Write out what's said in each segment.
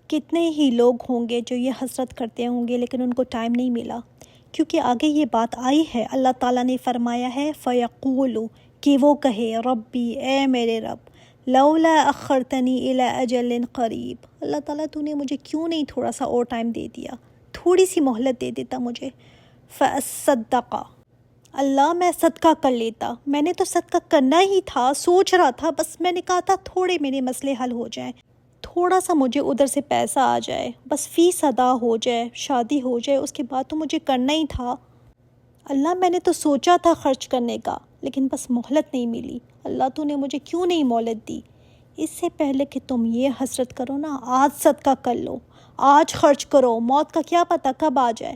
کتنے ہی لوگ ہوں گے جو یہ حسرت کرتے ہوں گے لیکن ان کو ٹائم نہیں ملا، کیونکہ آگے یہ بات آئی ہے، اللہ تعالیٰ نے فرمایا ہے فَيَقُولُ، کہ وہ کہے ربی، اے میرے رب، لولا اخرتنی الی اجل قریب، اللہ تعالیٰ تو نے مجھے کیوں نہیں تھوڑا سا اور ٹائم دے دیا، تھوڑی سی مہلت دے دیتا مجھے، فَأَصَّدَّقَ، اللہ میں صدقہ کر لیتا، میں نے تو صدقہ کرنا ہی تھا، سوچ رہا تھا، بس میں نے کہا تھا تھوڑے میرے مسئلے حل ہو جائیں، تھوڑا سا مجھے ادھر سے پیسہ آ جائے، بس فیس ادا ہو جائے، شادی ہو جائے، اس کے بعد تو مجھے کرنا ہی تھا، اللہ میں نے تو سوچا تھا خرچ کرنے کا، لیکن بس مہلت نہیں ملی، اللہ تو نے مجھے کیوں نہیں مہلت دی؟ اس سے پہلے کہ تم یہ حسرت کرو نا، آج صدقہ کر لو، آج خرچ کرو، موت کا کیا پتہ کب آ جائے،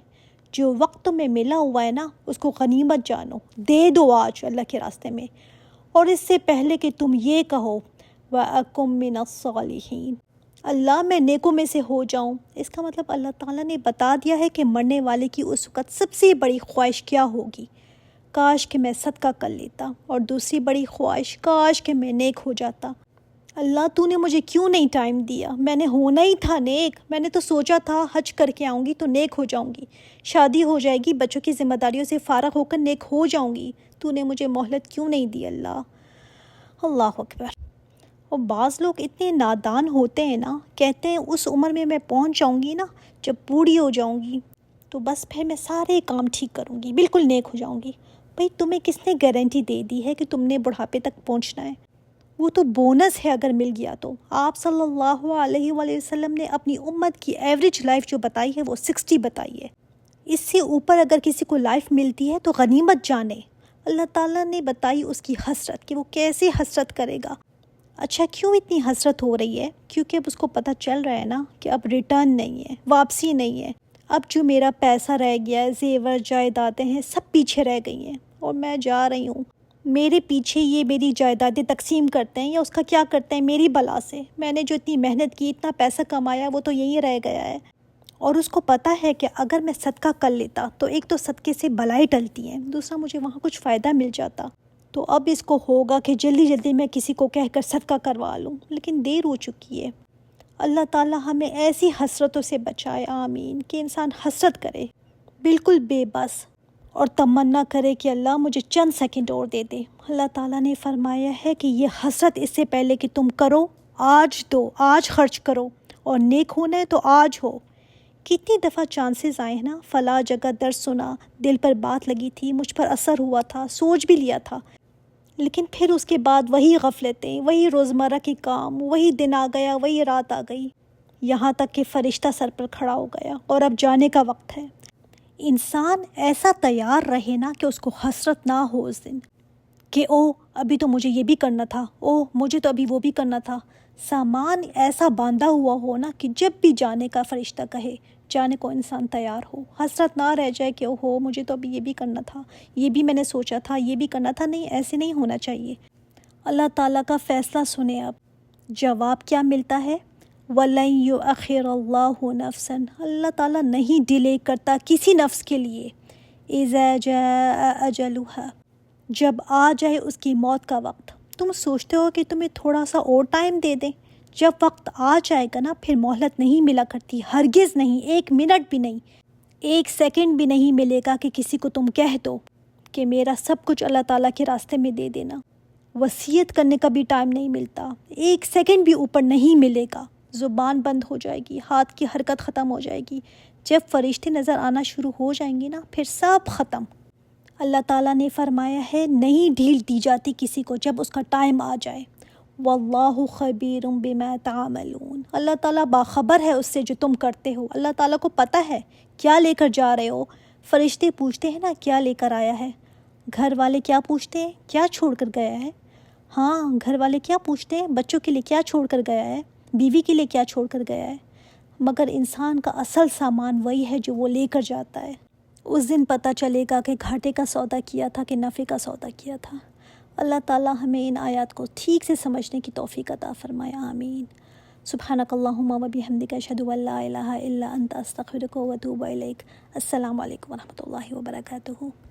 جو وقت تمہیں ملا ہوا ہے نا اس کو غنیمت جانو، دے دو آج اللہ کے راستے میں، اور اس سے پہلے کہ تم یہ کہو وَأَكُن مِّنَ الصَّالِحِينَ، اللہ میں نیکوں میں سے ہو جاؤں، اس کا مطلب اللہ تعالیٰ نے بتا دیا ہے کہ مرنے والے کی اس وقت سب سے بڑی خواہش کیا ہوگی، کاش کہ میں صدقہ کر لیتا، اور دوسری بڑی خواہش کاش کہ میں نیک ہو جاتا، اللہ تو نے مجھے کیوں نہیں ٹائم دیا، میں نے ہونا ہی تھا نیک، میں نے تو سوچا تھا حج کر کے آؤں گی تو نیک ہو جاؤں گی، شادی ہو جائے گی، بچوں کی ذمہ داریوں سے فارغ ہو کر نیک ہو جاؤں گی، تو نے مجھے مہلت کیوں نہیں دی اللہ، اللہ اکبر۔ اور بعض لوگ اتنے نادان ہوتے ہیں نا، کہتے ہیں اس عمر میں پہنچ جاؤں گی نا، جب بوڑھی ہو جاؤں گی تو بس پھر میں سارے کام ٹھیک کروں گی، بالکل نیک ہو جاؤں گی۔ بھئی تمہیں کس نے گارنٹی دے دی ہے کہ تم نے بڑھاپے تک پہنچنا ہے؟ وہ تو بونس ہے اگر مل گیا تو۔ آپ صلی اللہ علیہ وآلہ وسلم نے اپنی امت کی ایوریج لائف جو بتائی ہے وہ 60 بتائی ہے، اس سے اوپر اگر کسی کو لائف ملتی ہے تو غنیمت جانے۔ اللہ تعالیٰ نے بتائی اس کی حسرت کہ وہ کیسے حسرت کرے گا۔ اچھا کیوں اتنی حسرت ہو رہی ہے؟ کیونکہ اب اس کو پتہ چل رہا ہے نا کہ اب ریٹرن نہیں ہے، واپسی نہیں ہے، اب جو میرا پیسہ رہ گیا ہے، زیور جائیدادیں ہیں، سب پیچھے رہ گئی ہیں، اور میں جا رہی ہوں، میرے پیچھے یہ میری جائیدادیں تقسیم کرتے ہیں یا اس کا کیا کرتے ہیں میری بلا سے، میں نے جو اتنی محنت کی، اتنا پیسہ کمایا، وہ تو یہیں رہ گیا ہے۔ اور اس کو پتہ ہے کہ اگر میں صدقہ کر لیتا تو ایک تو صدقے سے بلائیں ٹلتی ہیں، دوسرا مجھے وہاں کچھ فائدہ مل جاتا، تو اب اس کو ہوگا کہ جلدی جلدی میں کسی کو کہہ کر صدقہ کروا لوں، لیکن دیر ہو چکی ہے۔ اللہ تعالیٰ ہمیں ایسی حسرتوں سے بچائے، آمین، کہ انسان حسرت کرے بالکل بے بس، اور تمنا کرے کہ اللہ مجھے چند سیکنڈ اور دے دے۔ اللہ تعالیٰ نے فرمایا ہے کہ یہ حسرت اس سے پہلے کہ تم کرو، آج دو، آج خرچ کرو، اور نیک ہونا ہے تو آج ہو۔ کتنی دفعہ چانسز آئے ہیں نا، فلاں جگہ درس سنا، دل پر بات لگی تھی، مجھ پر اثر ہوا تھا، سوچ بھی لیا تھا، لیکن پھر اس کے بعد وہی غفلتیں، وہی روزمرہ کے کام، وہی دن آ گیا، وہی رات آ گئی، یہاں تک کہ فرشتہ سر پر کھڑا ہو گیا اور اب جانے کا وقت ہے۔ انسان ایسا تیار رہے نا کہ اس کو حسرت نہ ہو اس دن، کہ او ابھی تو مجھے یہ بھی کرنا تھا، او مجھے تو ابھی وہ بھی کرنا تھا، سامان ایسا باندھا ہوا ہو نا کہ جب بھی جانے کا فرشتہ کہے جانے کو انسان تیار ہو، حسرت نہ رہ جائے کہ او ہو مجھے تو ابھی یہ بھی کرنا تھا، یہ بھی میں نے سوچا تھا، یہ بھی کرنا تھا، نہیں ایسے نہیں ہونا چاہیے۔ اللہ تعالیٰ کا فیصلہ سنیں اب، جواب کیا ملتا ہے؟ وَلَن يُؤَخِّرَ اللَّهُ نَفْسًا، اللہ تعالیٰ نہیں ڈیلے کرتا کسی نفس کے لیے، اِذَا جَاءَ أَجَلُهَا، جب آ جائے اس کی موت کا وقت۔ تم سوچتے ہو کہ تمہیں تھوڑا سا اور ٹائم دے دیں، جب وقت آ جائے گا نا پھر مہلت نہیں ملا کرتی، ہرگز نہیں، ایک منٹ بھی نہیں، ایک سیکنڈ بھی نہیں ملے گا کہ کسی کو تم کہہ دو کہ میرا سب کچھ اللہ تعالیٰ کے راستے میں دے دینا۔ وصیت کرنے کا بھی ٹائم نہیں ملتا، ایک سیکنڈ بھی اوپر نہیں ملے گا، زبان بند ہو جائے گی، ہاتھ کی حرکت ختم ہو جائے گی، جب فرشتے نظر آنا شروع ہو جائیں گے نا پھر سب ختم۔ اللہ تعالیٰ نے فرمایا ہے نہیں ڈھیل دی جاتی کسی کو جب اس کا ٹائم آ جائے، واللہ خبیر بما تعملون، اللہ تعالیٰ باخبر ہے اس سے جو تم کرتے ہو، اللہ تعالیٰ کو پتہ ہے کیا لے کر جا رہے ہو۔ فرشتے پوچھتے ہیں نا کیا لے کر آیا ہے، گھر والے کیا پوچھتے ہیں کیا چھوڑ کر گیا ہے، ہاں گھر والے کیا پوچھتے ہیں بچوں کے لیے کیا چھوڑ کر گیا ہے، بیوی کے لیے کیا چھوڑ کر گیا ہے، مگر انسان کا اصل سامان وہی ہے جو وہ لے کر جاتا ہے۔ اس دن پتہ چلے گا کہ گھاٹے کا سودا کیا تھا کہ نفع کا سودا کیا تھا۔ اللہ تعالیٰ ہمیں ان آیات کو ٹھیک سے سمجھنے کی توفیق عطا فرمائے، آمین۔ سبحانک اللہم و بحمدک، اشہد ان لا الہ الا انت، استغفرک و اتوب الیک۔ السلام علیکم و رحمۃ اللہ وبرکاتہ۔